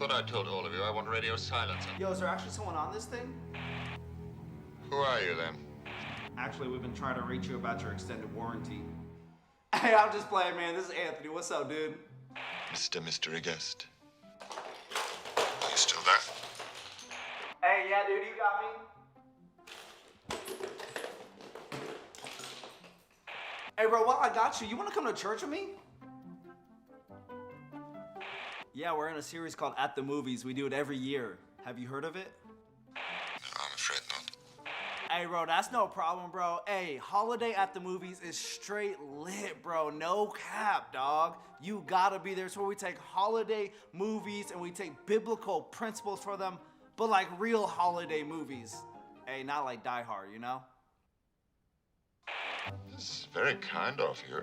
what I told all of you. I want radio silence. Yo, is there actually someone on this thing? Who are you, then? Actually, we've been trying to reach you about your extended warranty. Hey, I'm just playing, man. This is Anthony. What's up, dude? Mr. Mystery Guest. Are you still there? Hey, yeah, dude, you got me? Hey, bro, while I got you, you want to come to church with me? Yeah, we're in a series called At the Movies. We do it every year. Have you heard of it? No, I'm afraid not. Hey, bro, that's no problem, bro. Hey, Holiday at the Movies is straight lit, bro. No cap, dog. You gotta be there. It's where we take holiday movies and we take biblical principles for them, but like real holiday movies. Hey, not like Die Hard, you know? This is very kind of you.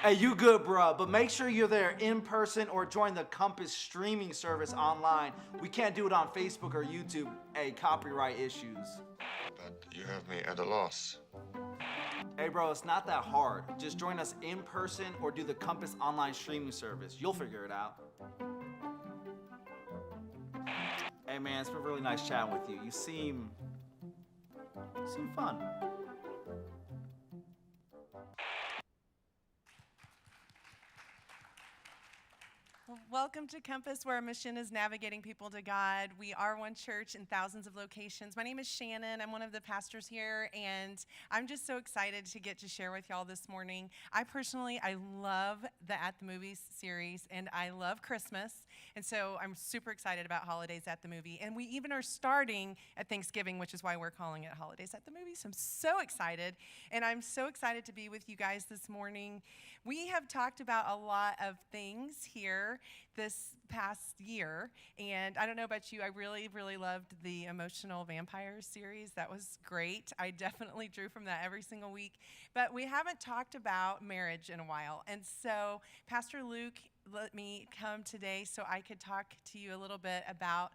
Hey, you good, bro, but make sure you're there in person or join the Compass streaming service online. We can't do it on Facebook or YouTube. Hey, copyright issues. But you have me at a loss. Hey, bro, it's not that hard. Just join us in person or do the Compass online streaming service. You'll figure it out. Hey, man, it's been really nice chatting with you. You seem fun. Welcome to Compass, where our mission is navigating people to God. We are one church in thousands of locations. My name is Shannon. I'm one of the pastors here, and I'm just so excited to get to share with y'all this morning. I love the At the Movies series, and I love Christmas, and so I'm super excited about Holidays at the Movie. And we even are starting at Thanksgiving, which is why we're calling it Holidays at the Movies. So I'm so excited, and I'm so excited to be with you guys this morning. We have talked about a lot of things here this past year, and I don't know about you, I really, really loved the Emotional Vampires series. That was great. I definitely drew from that every single week, but we haven't talked about marriage in a while, and so Pastor Luke let me come today so I could talk to you a little bit about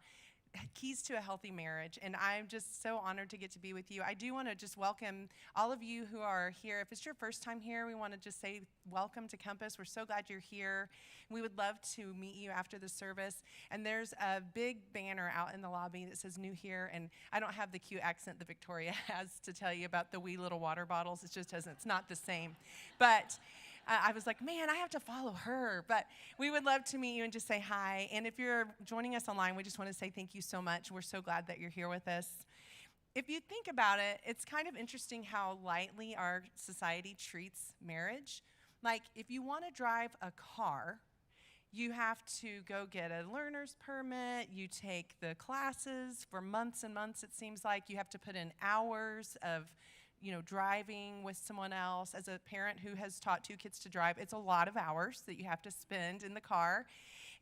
keys to a healthy marriage, and I'm just so honored to get to be with you. I do want to just welcome all of you who are here. If it's your first time here, we want to just say welcome to Compass. We're so glad you're here. We would love to meet you after the service, and there's a big banner out in the lobby that says new here, and I don't have the cute accent that Victoria has to tell you about the wee little water bottles. It just doesn't, it's not the same, but I was like, man, I have to follow her. But we would love to meet you and just say hi. And if you're joining us online, we just want to say thank you so much. We're so glad that you're here with us. If you think about it, it's kind of interesting how lightly our society treats marriage. Like, if you want to drive a car, you have to go get a learner's permit. You take the classes for months and months, it seems like. You have to put in hours of driving with someone else. As a parent who has taught 2 kids to drive, it's a lot of hours that you have to spend in the car.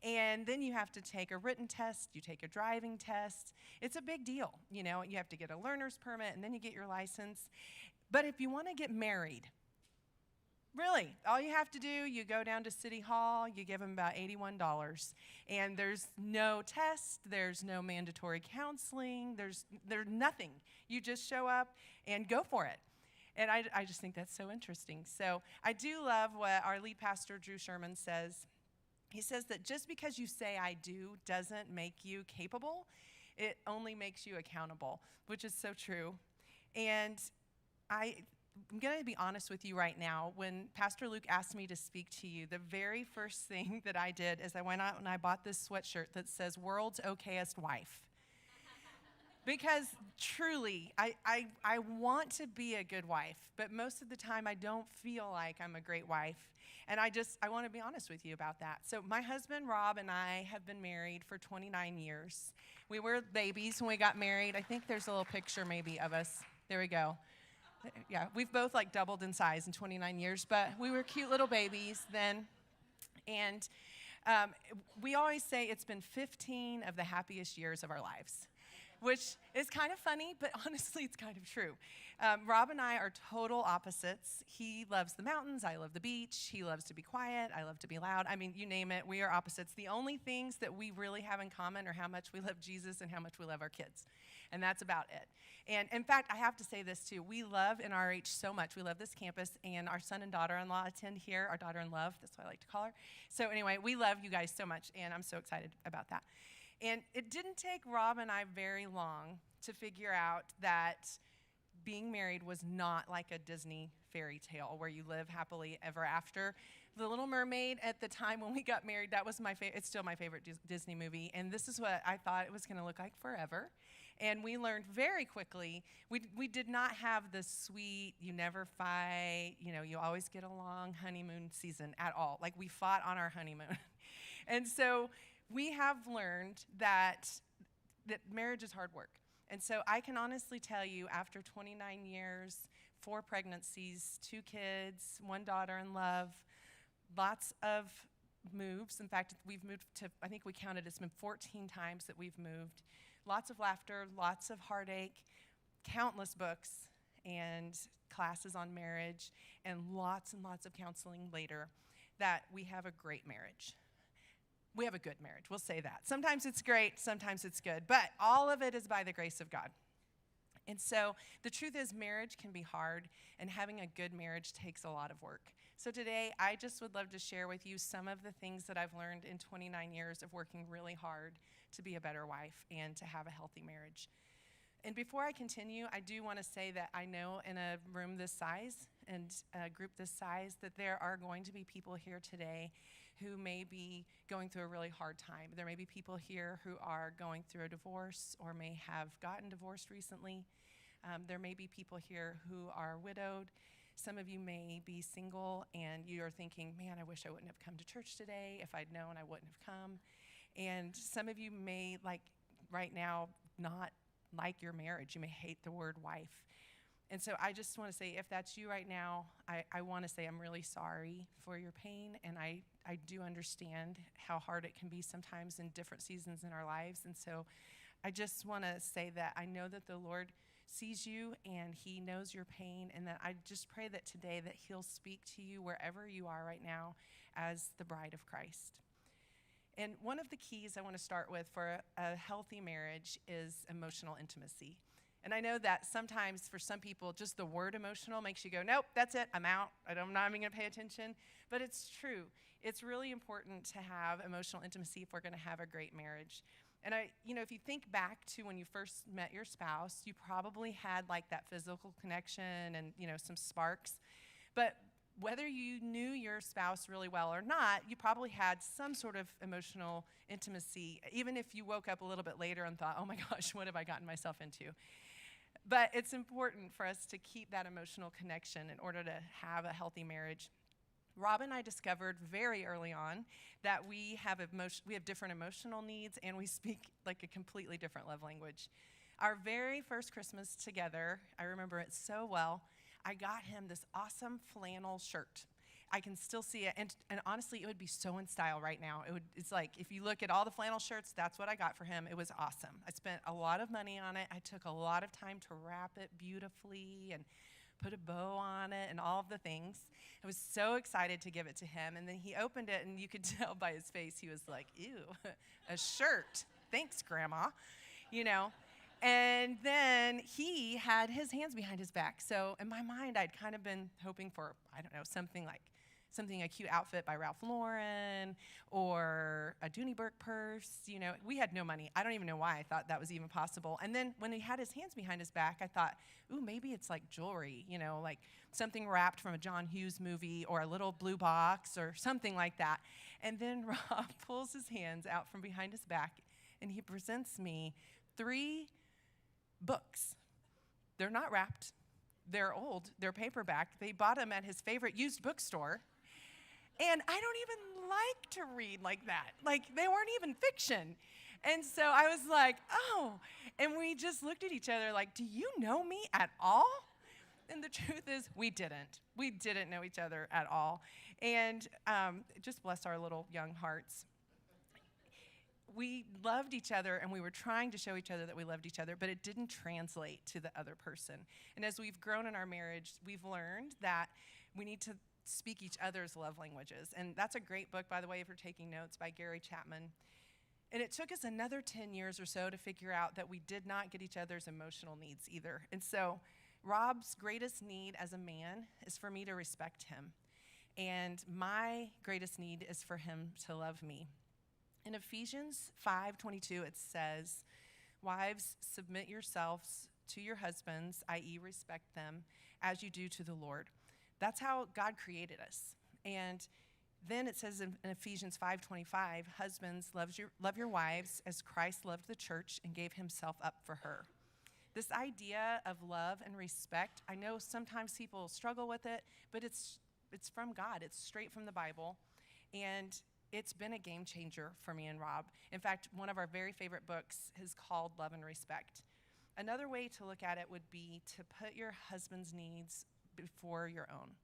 And then you have to take a written test, you take a driving test. It's a big deal. You have to get a learner's permit, and then you get your license. But if you want to get married, really, all you have to do, you go down to City Hall, you give them about $81, and there's no test, there's no mandatory counseling, there's nothing. You just show up and go for it. And I just think that's so interesting. So I do love what our lead pastor, Drew Sherman, says. He says that just because you say I do doesn't make you capable, it only makes you accountable, which is so true. And I'm going to be honest with you right now. When Pastor Luke asked me to speak to you, the very first thing that I did is I went out and I bought this sweatshirt that says "World's Okayest Wife." Because truly, I want to be a good wife, but most of the time I don't feel like I'm a great wife. And I want to be honest with you about that. So my husband, Rob, and I have been married for 29 years. We were babies when we got married. I think there's a little picture maybe of us. There we go. Yeah, we've both doubled in size in 29 years, but we were cute little babies then. And we always say it's been 15 of the happiest years of our lives, which is kind of funny, but honestly, it's kind of true. Rob and I are total opposites. He loves the mountains, I love the beach. He loves to be quiet, I love to be loud. I mean, you name it, we are opposites. The only things that we really have in common are how much we love Jesus and how much we love our kids. And that's about it. And in fact, I have to say this too. We love NRH so much. We love this campus, and our son and daughter-in-law attend here. Our daughter-in-love, that's what I like to call her. So anyway, we love you guys so much, and I'm so excited about that. And it didn't take Rob and I very long to figure out that being married was not like a Disney fairy tale where you live happily ever after. The Little Mermaid, at the time when we got married, that was my favorite. It's still my favorite Disney movie, and this is what I thought it was going to look like forever. And we learned very quickly, we did not have the sweet, you never fight, you always get along honeymoon season at all. Like, we fought on our honeymoon. And so we have learned that marriage is hard work. And so I can honestly tell you, after 29 years, 4 pregnancies, 2 kids, 1 daughter in love, lots of moves. In fact, we've moved to, I think we counted, it's been 14 times that we've moved. Lots of laughter, lots of heartache, countless books and classes on marriage, and lots of counseling later, that we have a great marriage. We have a good marriage, we'll say that. Sometimes it's great, sometimes it's good, but all of it is by the grace of God. And so the truth is, marriage can be hard, and having a good marriage takes a lot of work. So today, I just would love to share with you some of the things that I've learned in 29 years of working really hard to be a better wife and to have a healthy marriage. And before I continue, I do want to say that I know in a room this size and a group this size that there are going to be people here today who may be going through a really hard time. There may be people here who are going through a divorce or may have gotten divorced recently. There may be people here who are widowed. Some of you may be single and you're thinking, man, I wish I wouldn't have come to church today. If I'd known, I wouldn't have come. And some of you may, like right now, not like your marriage. You may hate the word wife. And so I just want to say, if that's you right now, I want to say I'm really sorry for your pain, and I do understand how hard it can be sometimes in different seasons in our lives. And so I just want to say that I know that the Lord sees you and he knows your pain, and that I just pray that today that he'll speak to you wherever you are right now as the bride of Christ. And one of the keys I want to start with for a healthy marriage is emotional intimacy. And I know that sometimes for some people, just the word emotional makes you go, nope, that's it, I'm out. I'm not even going to pay attention. But it's true. It's really important to have emotional intimacy if we're going to have a great marriage. And if you think back to when you first met your spouse, you probably had like that physical connection and, some sparks. But whether you knew your spouse really well or not, you probably had some sort of emotional intimacy, even if you woke up a little bit later and thought, oh my gosh, what have I gotten myself into? But it's important for us to keep that emotional connection in order to have a healthy marriage. Rob and I discovered very early on that we have different emotional needs, and we speak like a completely different love language. Our very first Christmas together, I remember it so well, I got him this awesome flannel shirt. I can still see it, and honestly, it would be so in style right now. It's like, if you look at all the flannel shirts, that's what I got for him. It was awesome. I spent a lot of money on it. I took a lot of time to wrap it beautifully and put a bow on it and all of the things. I was so excited to give it to him, and then he opened it, and you could tell by his face, he was like, ew, a shirt. Thanks, Grandma, And then he had his hands behind his back. So in my mind, I'd kind of been hoping for, something a cute outfit by Ralph Lauren or a Dooney Burke purse. We had no money. I don't even know why I thought that was even possible. And then when he had his hands behind his back, I thought, ooh, maybe it's like jewelry, like something wrapped from a John Hughes movie or a little blue box or something like that. And then Rob pulls his hands out from behind his back and he presents me 3 books. They're not wrapped. They're old. They're paperback. They bought them at his favorite used bookstore. And I don't even like to read like that. Like, they weren't even fiction. And so I was like, oh. And we just looked at each other like, do you know me at all? And the truth is, we didn't. We didn't know each other at all. And just bless our little young hearts. We loved each other, and we were trying to show each other that we loved each other, but it didn't translate to the other person. And as we've grown in our marriage, we've learned that we need to speak each other's love languages. And that's a great book, by the way, if you're taking notes, by Gary Chapman. And it took us another 10 years or so to figure out that we did not get each other's emotional needs either. And so Rob's greatest need as a man is for me to respect him. And my greatest need is for him to love me. In Ephesians 5:22, it says, "Wives, submit yourselves to your husbands, i.e., respect them, as you do to the Lord." That's how God created us. And then it says in Ephesians 5:25, "Husbands, love your wives as Christ loved the church and gave himself up for her." This idea of love and respect, I know sometimes people struggle with it, but it's from God. It's straight from the Bible. And it's been a game changer for me and Rob. In fact, one of our very favorite books is called Love and Respect. Another way to look at it would be to put your husband's needs before your own,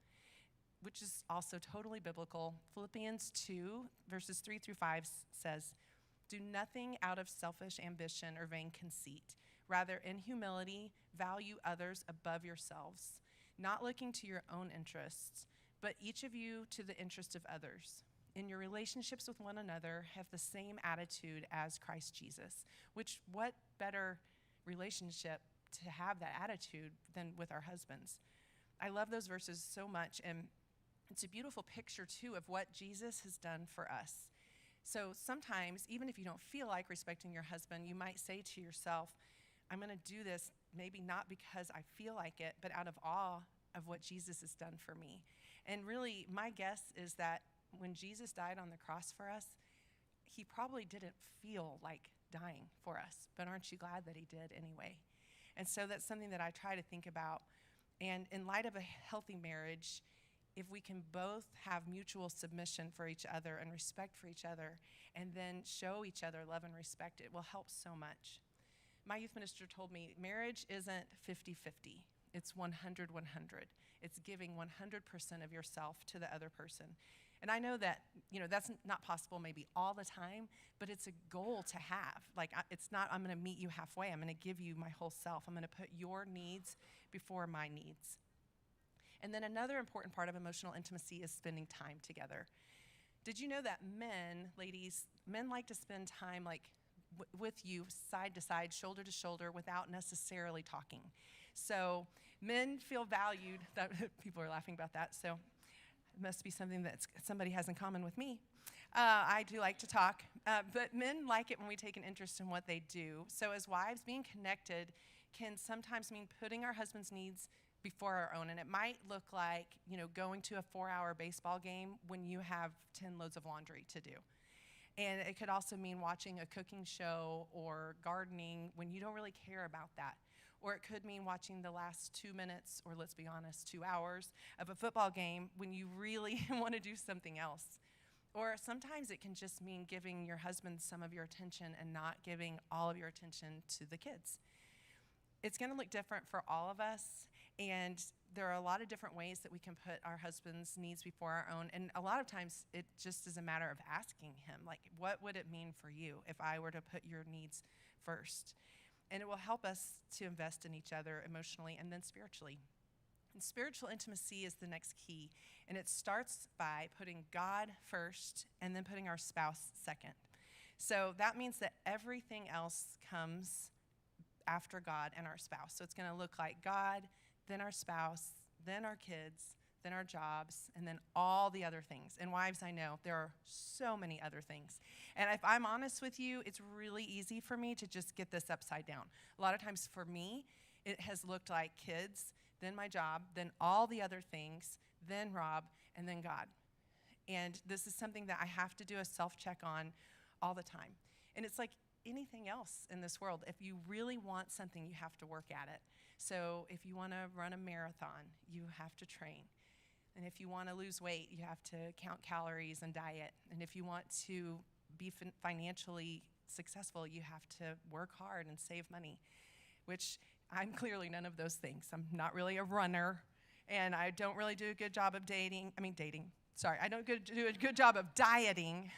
which is also totally biblical. Philippians 2, verses 3 through 5 says, "Do nothing out of selfish ambition or vain conceit. Rather, in humility, value others above yourselves, not looking to your own interests, but each of you to the interest of others. In your relationships with one another, have the same attitude as Christ Jesus." Which, what better relationship to have that attitude than with our husbands? I love those verses so much, and it's a beautiful picture, too, of what Jesus has done for us. So sometimes, even if you don't feel like respecting your husband, you might say to yourself, I'm going to do this maybe not because I feel like it, but out of awe of what Jesus has done for me. And really, my guess is that when Jesus died on the cross for us, he probably didn't feel like dying for us, but aren't you glad that he did anyway? And so that's something that I try to think about. And in light of a healthy marriage, if we can both have mutual submission for each other and respect for each other, and then show each other love and respect, it will help so much. My youth minister told me marriage isn't 50-50. It's 100-100. It's giving 100% of yourself to the other person. And I know that, that's not possible maybe all the time, but it's a goal to have. Like, it's not, I'm going to meet you halfway. I'm going to give you my whole self. I'm going to put your needs before my needs. And then another important part of emotional intimacy is spending time together. Did you know that men like to spend time with you side to side, shoulder to shoulder, without necessarily talking? So men feel valued. People are laughing about that, so it must be something that somebody has in common with me. I do like to talk, but men like it when we take an interest in what they do. So as wives, being connected can sometimes mean putting our husband's needs before our own. And it might look like, going to a 4-hour baseball game when you have 10 loads of laundry to do. And it could also mean watching a cooking show or gardening when you don't really care about that. Or it could mean watching the last 2 minutes, or let's be honest, 2 hours of a football game when you really want to do something else. Or sometimes it can just mean giving your husband some of your attention and not giving all of your attention to the kids. It's going to look different for all of us, and there are a lot of different ways that we can put our husband's needs before our own. And a lot of times it just is a matter of asking him, what would it mean for you if I were to put your needs first? And it will help us to invest in each other emotionally and then spiritually. And spiritual intimacy is the next key, and it starts by putting God first and then putting our spouse second. So that means that everything else comes after God and our spouse. So it's going to look like God, then our spouse, then our kids, then our jobs, and then all the other things. And wives, I know there are so many other things. And if I'm honest with you, it's really easy for me to just get this upside down. A lot of times for me, it has looked like kids, then my job, then all the other things, then Rob, and then God. And this is something that I have to do a self-check on all the time. And it's like anything else in this world. If you really want something, you have to work at it. So if you want to run a marathon, you have to train. And if you want to lose weight, you have to count calories and diet. And if you want to be financially successful, you have to work hard and save money, which I'm clearly none of those things. I'm not really a runner, and I don't really do a good job of I don't do a good job of dieting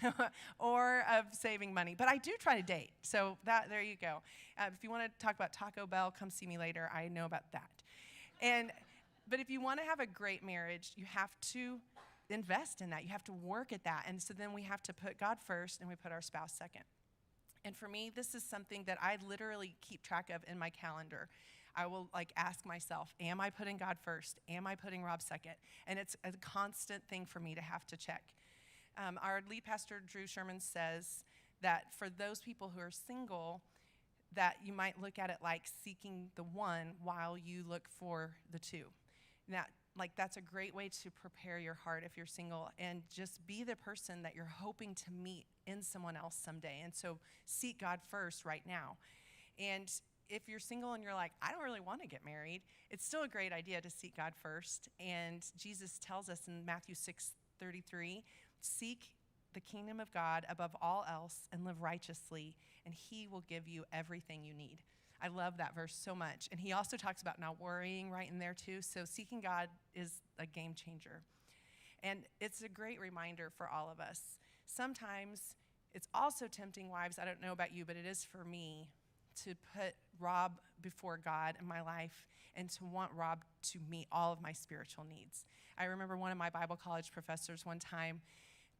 or of saving money, but I do try to date. So there you go. If you want to talk about Taco Bell, come see me later. I know about that. But if you want to have a great marriage, you have to invest in that. You have to work at that. And so then we have to put God first and we put our spouse second. And for me, this is something that I literally keep track of in my calendar. I will ask myself, am I putting God first? Am I putting Rob second? And it's a constant thing for me to have to check. Our lead pastor, Drew Sherman, says that for those people who are single, that you might look at it like seeking the one while you look for the two. Now, like, that's a great way to prepare your heart if you're single, and just be the person that you're hoping to meet in someone else someday. And so seek God first right now. And if you're single and you're like, I don't really want to get married, it's still a great idea to seek God first. And Jesus tells us in Matthew 6:33, seek the kingdom of God above all else and live righteously, and he will give you everything you need. I love that verse so much. And he also talks about not worrying right in there too. So seeking God is a game changer. And it's a great reminder for all of us. Sometimes it's also tempting, wives, I don't know about you, but it is for me, to put Rob before God in my life and to want Rob to meet all of my spiritual needs. I remember one of my Bible college professors one time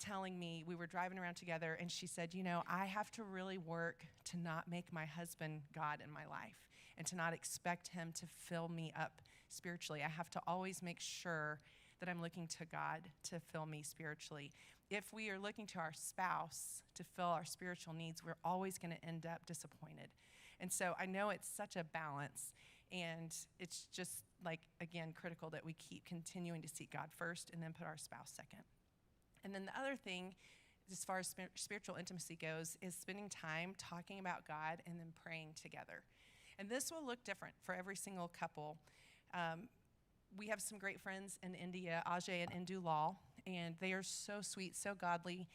telling me, we were driving around together, and she said, you know, I have to really work to not make my husband God in my life and to not expect him to fill me up spiritually. I have to always make sure that I'm looking to God to fill me spiritually. If we are looking to our spouse to fill our spiritual needs, we're always going to end up disappointed. And so I know it's such a balance, and it's just, like, again, critical that we keep continuing to seek God first and then put our spouse second. And then the other thing, as far as spiritual intimacy goes, is spending time talking about God and then praying together. And this will look different for every single couple. We have some great friends in India, Ajay and Indu Lal, and they are so sweet, so godly.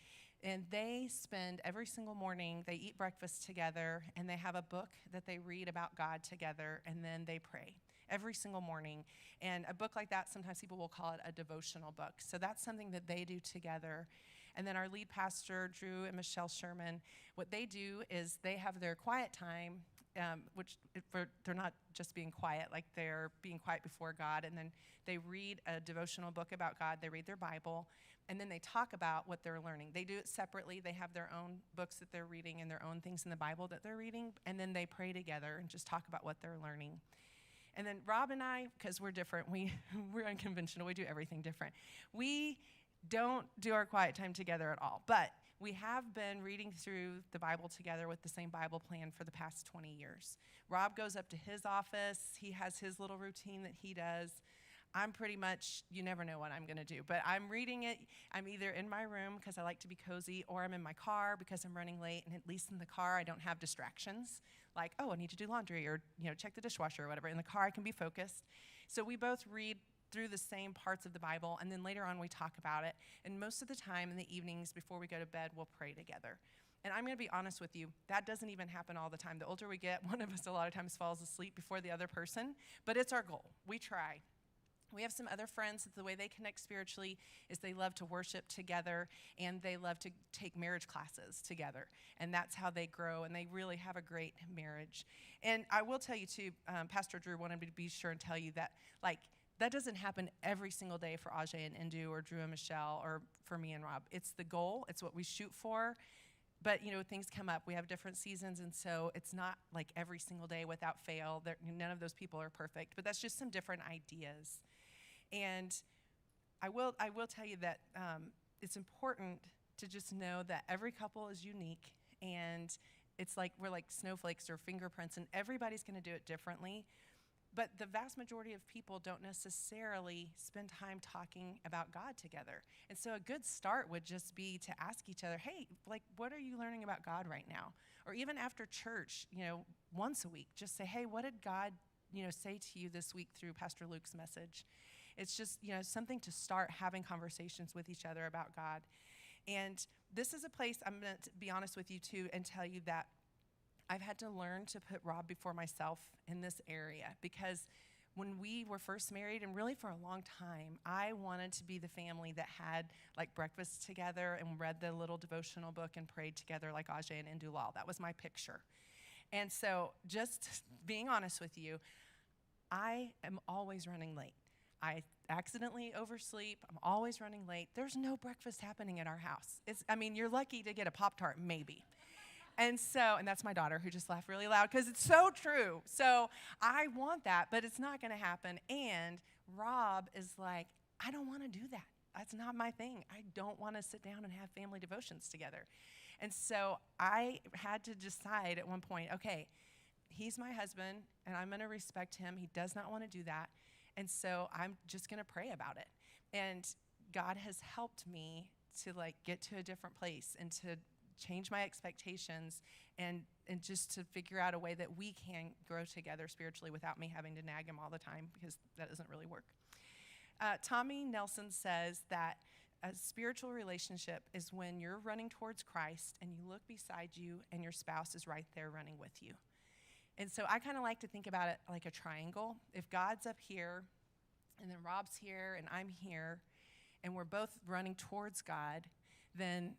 And they spend every single morning, they eat breakfast together, and they have a book that they read about God together, and then they pray every single morning. And a book like that, sometimes people will call it a devotional book. So that's something that they do together. And then our lead pastor, Drew and Michelle Sherman, what they do is they have their quiet time, they're not just being quiet, like they're being quiet before God. And then they read a devotional book about God. They read their Bible, and then they talk about what they're learning. They do it separately. They have their own books that they're reading and their own things in the Bible that they're reading, and then they pray together and just talk about what they're learning. And then Rob and I, because we're different, we're unconventional, we do everything different. We don't do our quiet time together at all, but we have been reading through the Bible together with the same Bible plan for the past 20 years. Rob goes up to his office. He has his little routine that he does. I'm pretty much, you never know what I'm going to do, but I'm reading it. I'm either in my room because I like to be cozy, or I'm in my car because I'm running late, and at least in the car I don't have distractions like, oh, I need to do laundry, or check the dishwasher or whatever. In the car I can be focused. So we both read through the same parts of the Bible, and then later on we talk about it. And most of the time in the evenings before we go to bed, we'll pray together. And I'm going to be honest with you, that doesn't even happen all the time. The older we get, one of us a lot of times falls asleep before the other person, but it's our goal. We try. We have some other friends that the way they connect spiritually is they love to worship together, and they love to take marriage classes together. And that's how they grow, and they really have a great marriage. And I will tell you too, Pastor Drew wanted me to be sure and tell you that, that doesn't happen every single day for Ajay and Indu, or Drew and Michelle, or for me and Rob. It's the goal. It's what we shoot for. But, things come up. We have different seasons, and so it's not like every single day without fail. None of those people are perfect, but that's just some different ideas. And I will tell you that it's important to just know that every couple is unique, and it's like we're like snowflakes or fingerprints, and everybody's going to do it differently. But the vast majority of people don't necessarily spend time talking about God together. And so a good start would just be to ask each other, hey, what are you learning about God right now? Or even after church, once a week, just say, hey, what did God, say to you this week through Pastor Luke's message? It's just, something to start having conversations with each other about God. And this is a place, I'm going to be honest with you too and tell you that I've had to learn to put Rob before myself in this area, because when we were first married, and really for a long time, I wanted to be the family that had breakfast together and read the little devotional book and prayed together like Ajay and Indu Lal. That was my picture. And so just being honest with you, I am always running late. I accidentally oversleep. I'm always running late. There's no breakfast happening at our house. You're lucky to get a Pop-Tart, maybe. And that's my daughter who just laughed really loud because it's so true. So I want that, but it's not going to happen. And Rob is like, I don't want to do that. That's not my thing. I don't want to sit down and have family devotions together. And so I had to decide at one point, okay, he's my husband, and I'm going to respect him. He does not want to do that. And so I'm just going to pray about it. And God has helped me to get to a different place and to change my expectations and just to figure out a way that we can grow together spiritually without me having to nag him all the time, because that doesn't really work. Tommy Nelson says that a spiritual relationship is when you're running towards Christ and you look beside you and your spouse is right there running with you. And so I kind of like to think about it like a triangle. If God's up here and then Rob's here and I'm here and we're both running towards God, then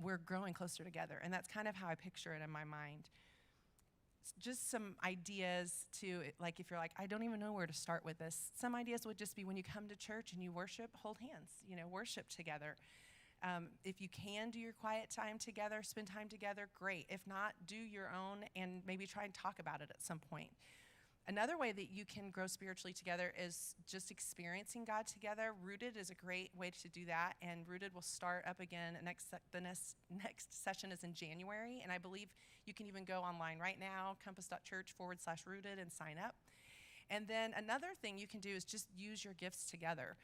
we're growing closer together. And that's kind of how I picture it in my mind. Just some ideas to, like, if you're like, I don't even know where to start with this. Some ideas would just be when you come to church and you worship, hold hands, worship together. If you can do your quiet time together, spend time together, great. If not, do your own and maybe try and talk about it at some point. Another way that you can grow spiritually together is just experiencing God together. Rooted is a great way to do that, and Rooted will start up again. The next session is in January, and I believe you can even go online right now, compass.church/rooted, and sign up. And then another thing you can do is just use your gifts together.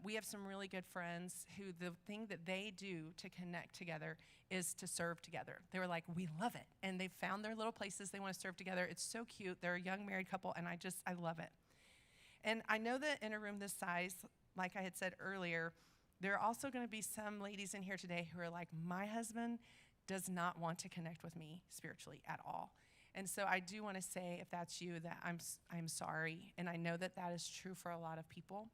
We have some really good friends who the thing that they do to connect together is to serve together. They were like, we love it. And they've found their little places they want to serve together. It's so cute. They're a young married couple, and I love it. And I know that in a room this size, like I had said earlier, there are also going to be some ladies in here today who are like, my husband does not want to connect with me spiritually at all. And so I do want to say, if that's you, that I'm sorry. And I know that that is true for a lot of people.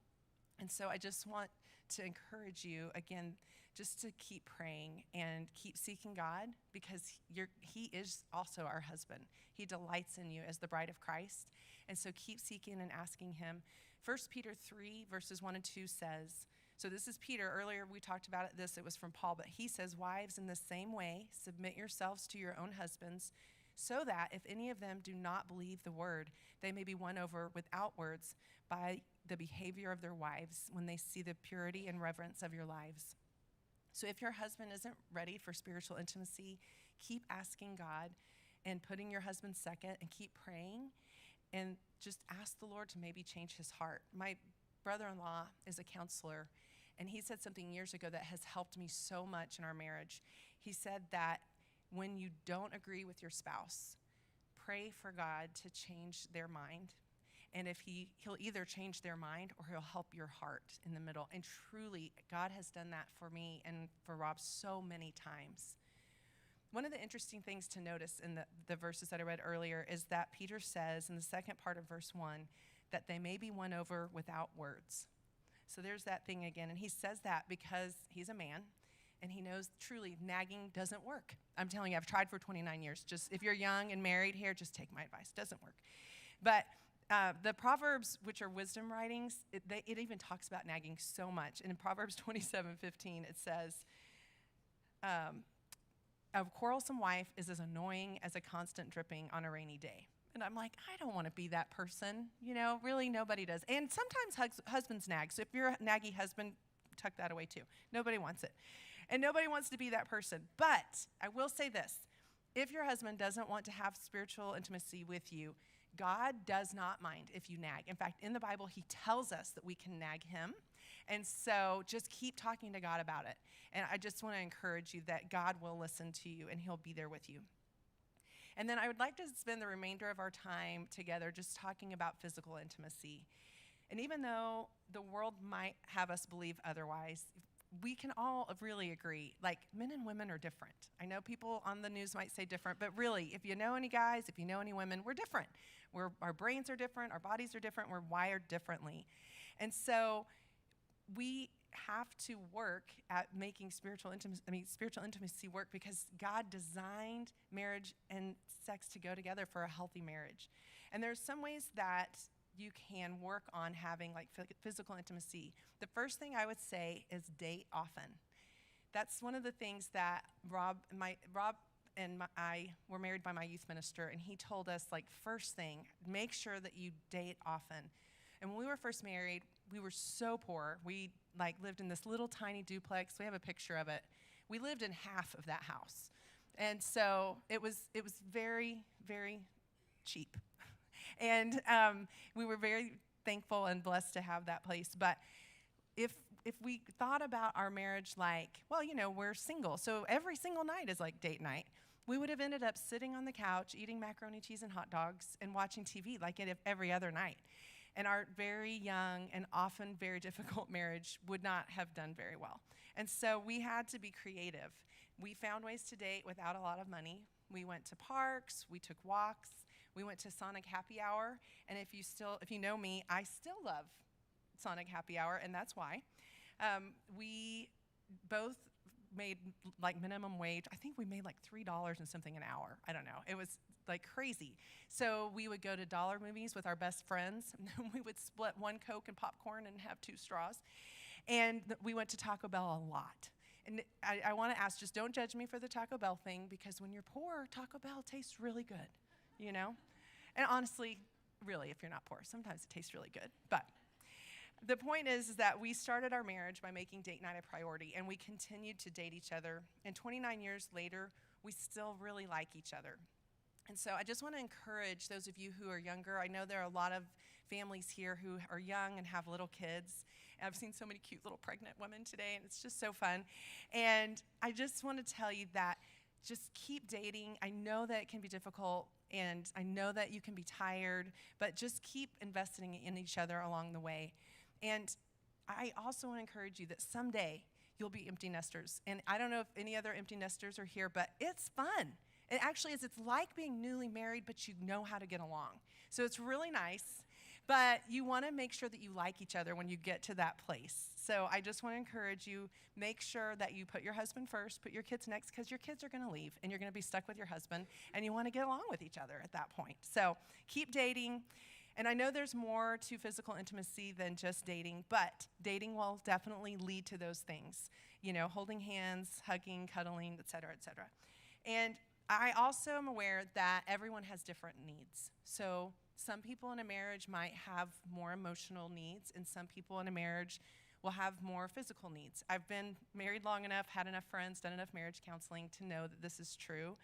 And so I just want to encourage you, again, just to keep praying and keep seeking God, because he is also our husband. He delights in you as the bride of Christ. And so keep seeking and asking him. 1 Peter 3, verses 1 and 2 says, so this is Peter. Earlier we talked about it was from Paul, but he says, wives, in the same way, submit yourselves to your own husbands, so that if any of them do not believe the word, they may be won over without words by the behavior of their wives when they see the purity and reverence of your lives. So if your husband isn't ready for spiritual intimacy, keep asking God and putting your husband second, and keep praying and just ask the Lord to maybe change his heart. My brother-in-law is a counselor, and he said something years ago that has helped me so much in our marriage. He said that when you don't agree with your spouse, pray for God to change their mind. And if he'll either change their mind or he'll help your heart in the middle. And truly, God has done that for me and for Rob so many times. One of the interesting things to notice in the verses that I read earlier is that Peter says in the second part of verse 1 that they may be won over without words. So there's that thing again. And he says that because he's a man. And he knows truly nagging doesn't work. I'm telling you, I've tried for 29 years. Just if you're young and married here, just take my advice. Doesn't work. But the Proverbs, which are wisdom writings, it even talks about nagging so much. And in Proverbs 27:15, it says, a quarrelsome wife is as annoying as a constant dripping on a rainy day. And I'm like, I don't want to be that person. Really nobody does. And sometimes husbands nag. So if you're a naggy husband, tuck that away too. Nobody wants it. And nobody wants to be that person. But I will say this. If your husband doesn't want to have spiritual intimacy with you, God does not mind if you nag. In fact, in the Bible, he tells us that we can nag him. And so just keep talking to God about it. And I just want to encourage you that God will listen to you and he'll be there with you. And then I would like to spend the remainder of our time together just talking about physical intimacy. And even though the world might have us believe otherwise, we can all really agree, like, men and women are different. I know people on the news might say different, but really, if you know any guys, if you know any women, we're different. Our brains are different, our bodies are different, we're wired differently. And so we have to work at making spiritual intimacy work, because God designed marriage and sex to go together for a healthy marriage. And there's some ways that you can work on having physical intimacy. The first thing I would say is date often. That's one of the things that Rob and I were married by my youth minister, and he told us, first thing, make sure that you date often. And when we were first married, we were so poor. We lived in this little tiny duplex. We have a picture of it. We lived in half of that house. And so it was very, very cheap. And we were very thankful and blessed to have that place. But if we thought about our marriage like, well, we're single, so every single night is like date night, we would have ended up sitting on the couch eating macaroni, cheese, and hot dogs and watching TV like every other night. And our very young and often very difficult marriage would not have done very well. And so we had to be creative. We found ways to date without a lot of money. We went to parks, we took walks, we went to Sonic Happy Hour, and if you know me, I still love Sonic Happy Hour, and that's why. We both made like minimum wage. I think we made like $3 and something an hour. I don't know. It was like crazy. So we would go to dollar movies with our best friends. We would split one Coke and popcorn and have 2 straws. And we went to Taco Bell a lot. And I want to ask, just don't judge me for the Taco Bell thing, because when you're poor, Taco Bell tastes really good, And honestly, really, if you're not poor, sometimes it tastes really good. But the point is that we started our marriage by making date night a priority, and we continued to date each other. And 29 years later, we still really like each other. And so I just want to encourage those of you who are younger. I know there are a lot of families here who are young and have little kids. And I've seen so many cute little pregnant women today, and it's just so fun. And I just want to tell you that just keep dating. I know that it can be difficult, and I know that you can be tired, but just keep investing in each other along the way. And I also want to encourage you that someday you'll be empty nesters. And I don't know if any other empty nesters are here, but it's fun. It actually is. It's like being newly married, but you know how to get along. So it's really nice. But you want to make sure that you like each other when you get to that place. So I just want to encourage you, make sure that you put your husband first, put your kids next, because your kids are going to leave, and you're going to be stuck with your husband, and you want to get along with each other at that point. So keep dating. And I know there's more to physical intimacy than just dating, but dating will definitely lead to those things. Holding hands, hugging, cuddling, et cetera, et cetera. And I also am aware that everyone has different needs. So some people in a marriage might have more emotional needs, and some people in a marriage will have more physical needs. I've been married long enough, had enough friends, done enough marriage counseling to know that this is true.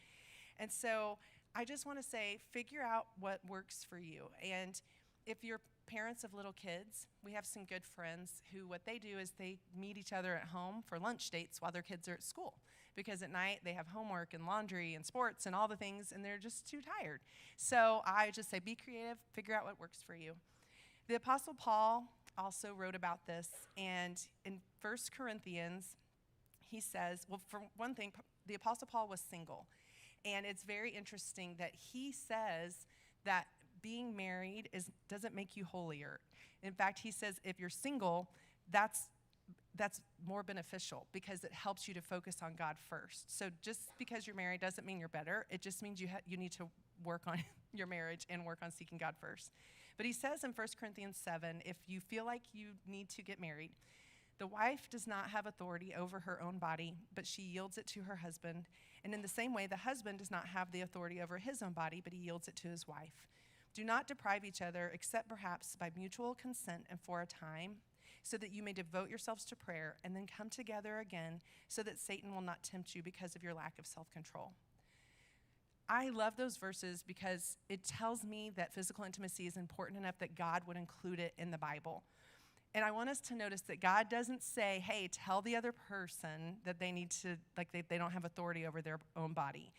And so I just want to say, figure out what works for you. And if you're parents of little kids, we have some good friends who what they do is they meet each other at home for lunch dates while their kids are at school. Because at night they have homework and laundry and sports and all the things, and they're just too tired. So I just say, be creative, figure out what works for you. The Apostle Paul also wrote about this, and in 1 Corinthians, he says, well, for one thing, the Apostle Paul was single. And it's very interesting that he says that being married doesn't make you holier. In fact, he says if you're single, that's more beneficial because it helps you to focus on God first. So just because you're married doesn't mean you're better. It just means you need to work on your marriage and work on seeking God first. But he says in 1 Corinthians 7, if you feel like you need to get married, the wife does not have authority over her own body, but she yields it to her husband. And in the same way, the husband does not have the authority over his own body, but he yields it to his wife. Do not deprive each other, except perhaps by mutual consent and for a time, so that you may devote yourselves to prayer and then come together again so that Satan will not tempt you because of your lack of self-control. I love those verses because it tells me that physical intimacy is important enough that God would include it in the Bible. And I want us to notice that God doesn't say, hey, tell the other person that they need to, they don't have authority over their own body,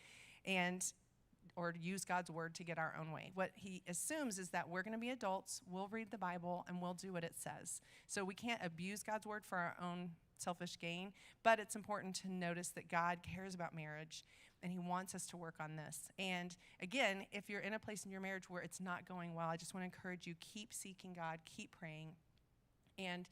or use God's word to get our own way. What he assumes is that we're going to be adults, we'll read the Bible, and we'll do what it says. So we can't abuse God's word for our own selfish gain, but it's important to notice that God cares about marriage, and he wants us to work on this. And again, if you're in a place in your marriage where it's not going well, I just want to encourage you, keep seeking God, keep praying. And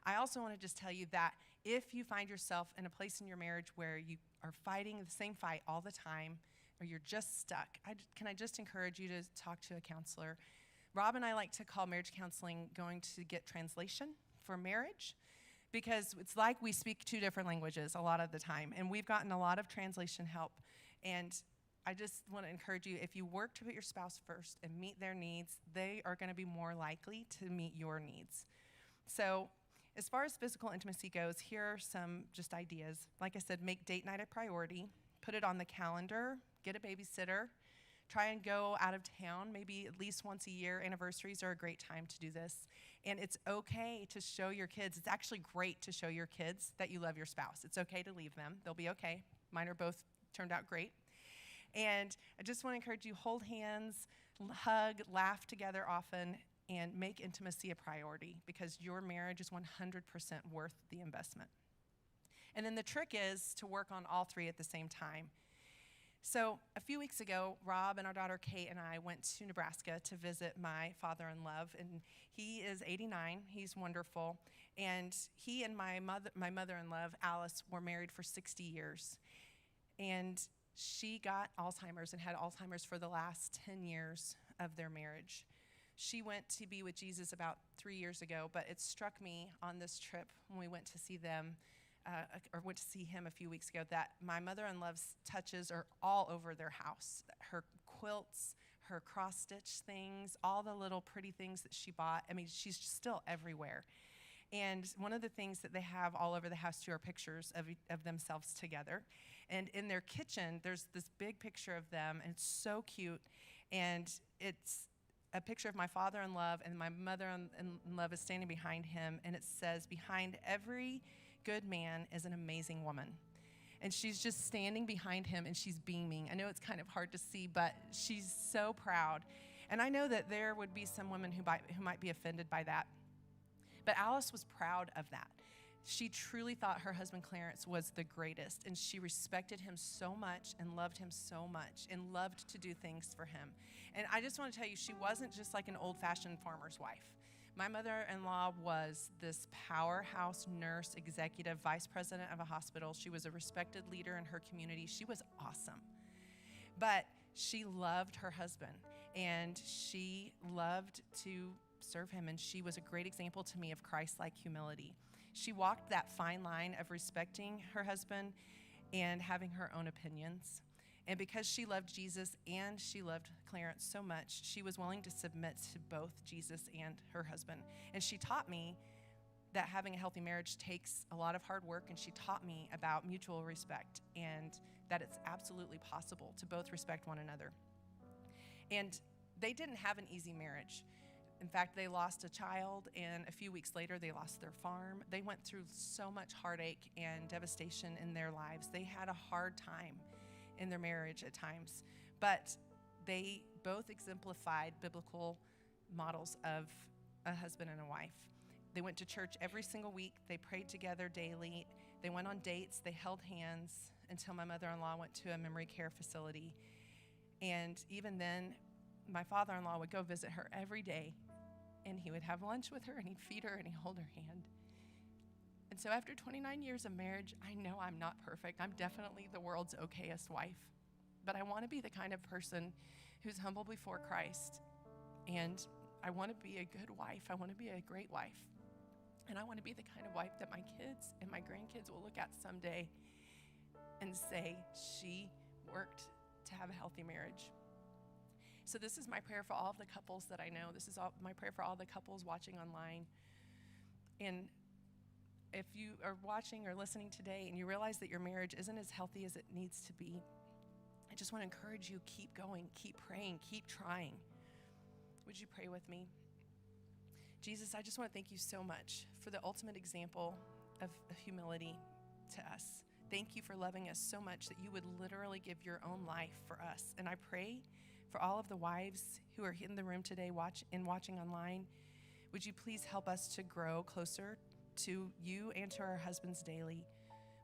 I also want to just tell you that if you find yourself in a place in your marriage where you are fighting the same fight all the time, or you're just stuck, can I just encourage you to talk to a counselor? Rob and I like to call marriage counseling going to get translation for marriage, because it's like we speak 2 different languages a lot of the time, and we've gotten a lot of translation help. And I just want to encourage you, if you work to put your spouse first and meet their needs, they are going to be more likely to meet your needs. So as far as physical intimacy goes, here are some just ideas. Like I said, make date night a priority. put it on the calendar, get a babysitter, try and go out of town, maybe at least once a year. Anniversaries are a great time to do this. And it's okay to show your kids. It's actually great to show your kids that you love your spouse. It's okay to leave them. They'll be okay. Mine are both turned out great. And I just want to encourage you, hold hands, hug, laugh together often, and make intimacy a priority because your marriage is 100% worth the investment. And then the trick is to work on all three at the same time. So a few weeks ago, Rob and our daughter Kate and I went to Nebraska to visit my father-in-law, and he is 89. He's wonderful. And he and my mother-in-law, Alice, were married for 60 years. And she got Alzheimer's and had Alzheimer's for the last 10 years of their marriage. She went to be with Jesus about 3 years ago, but it struck me on this trip when we went to see them, or went to see him a few weeks ago, that my mother-in-law's touches are all over their house. Her quilts, her cross-stitch things, all the little pretty things that she bought. I mean, she's still everywhere. And one of the things that they have all over the house too are pictures of themselves together. And in their kitchen, there's this big picture of them, and it's so cute. And it's a picture of my father-in-law, and my mother-in-law is standing behind him, and it says, "Behind every good man is an amazing woman." And she's just standing behind him, and she's beaming. I know it's kind of hard to see, but she's so proud. And I know that there would be some women who might be offended by that. But Alice was proud of that. She truly thought her husband Clarence was the greatest, and she respected him so much and loved him so much and loved to do things for him. And I just want to tell you, she wasn't just like an old-fashioned farmer's wife. My mother-in-law was this powerhouse nurse, executive, vice president of a hospital. She was a respected leader in her community. She was awesome. But she loved her husband, and she loved to serve him, and she was a great example to me of Christ-like humility. She walked that fine line of respecting her husband and having her own opinions. And because she loved Jesus and she loved Clarence so much, she was willing to submit to both Jesus and her husband. And she taught me that having a healthy marriage takes a lot of hard work, and she taught me about mutual respect and that it's absolutely possible to both respect one another. And they didn't have an easy marriage. In fact, they lost a child, and a few weeks later, they lost their farm. They went through so much heartache and devastation in their lives. They had a hard time in their marriage at times, but they both exemplified biblical models of a husband and a wife. They went to church every single week. They prayed together daily. They went on dates. They held hands until my mother-in-law went to a memory care facility. And even then, my father-in-law would go visit her every day, and he would have lunch with her, and he'd feed her, and he'd hold her hand. And so after 29 years of marriage, I know I'm not perfect. I'm definitely the world's okayest wife. But I want to be the kind of person who's humble before Christ. And I want to be a good wife. I want to be a great wife. And I want to be the kind of wife that my kids and my grandkids will look at someday and say, she worked to have a healthy marriage. So this is my prayer for all of the couples that I know. This is my prayer for all the couples watching online. And if you are watching or listening today and you realize that your marriage isn't as healthy as it needs to be, I just want to encourage you, keep going, keep praying, keep trying. Would you pray with me? Jesus, I just want to thank you so much for the ultimate example of humility to us. Thank you for loving us so much that you would literally give your own life for us. And I pray for all of the wives who are in the room today watching online, would you please help us to grow closer to you and to our husbands daily?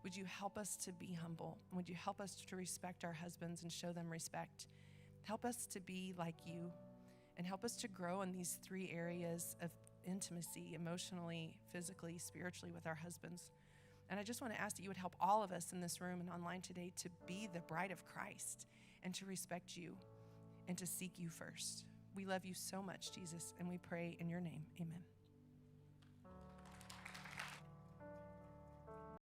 Would you help us to be humble? Would you help us to respect our husbands and show them respect? Help us to be like you, and help us to grow in these three areas of intimacy, emotionally, physically, spiritually with our husbands. And I just want to ask that you would help all of us in this room and online today to be the bride of Christ and to respect you and to seek you first. We love you so much, Jesus, and we pray in your name. Amen.